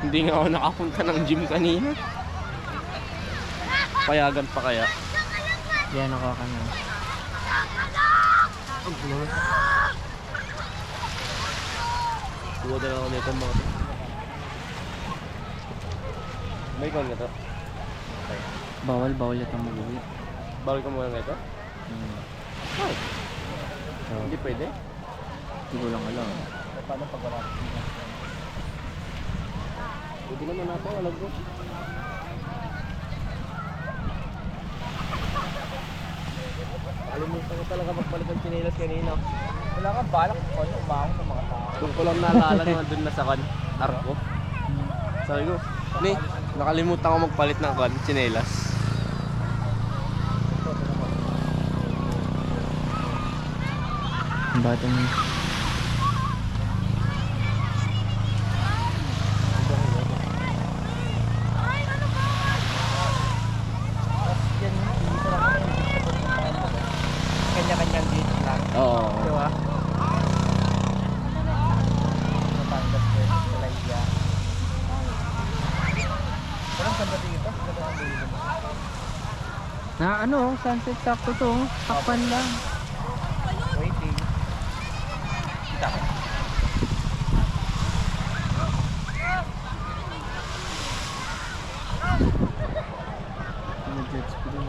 Hindi nga ako nakapunta ng gym kanina. Payagan pa kaya? Yan ako ka na. Tuwa na lang ako nito mga to. May ikaw na to? Bawal ito mag-uwi. Bawal ka muna na ito? Bakit? So, Hindi pwede? hindi ko lang alam. Paano pag wala? Pwede naman ako, alam ko. Kalimutan ko talaga magpalit ng tsinelas kanina. Wala ka balak kung ano, umahon ng mga tao. Kung ko lang naalala naman dun na sa arko. Sabi ko, ni, nakalimutan ko magpalit ng tsinelas. Ang batang Kanya-kanyang gate lang. Oo. Di ba? Natanggap ko sa Laia. Parang saan ba dito? Saan ba ang dito? na ano, sunset sakto to. Takpan lang. Waiting. Kita ko. Jet ski din.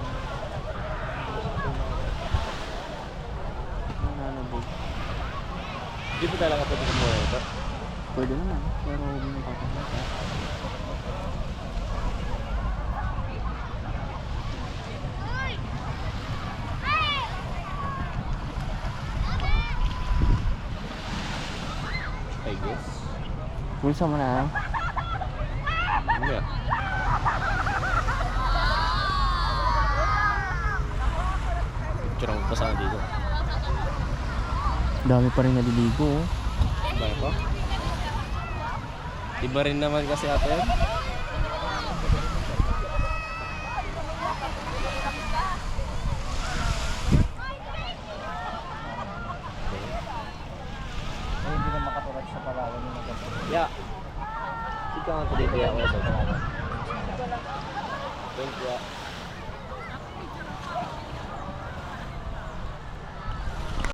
Nananabog. Hindi po talaga pwede kumuha ito. Pwede naman, pero huwag mo papakita. I guess. Pulsa mo na. Hindi. Picture ang pasama dito. Dami pa rin naliligo. Oh. Ba pa? Iba rin naman kasi ata yun. Ay, hindi na makatulad sa Palawan yung maganda. Yeah. Ikaw nga tuloy kaya ako sa Thank you.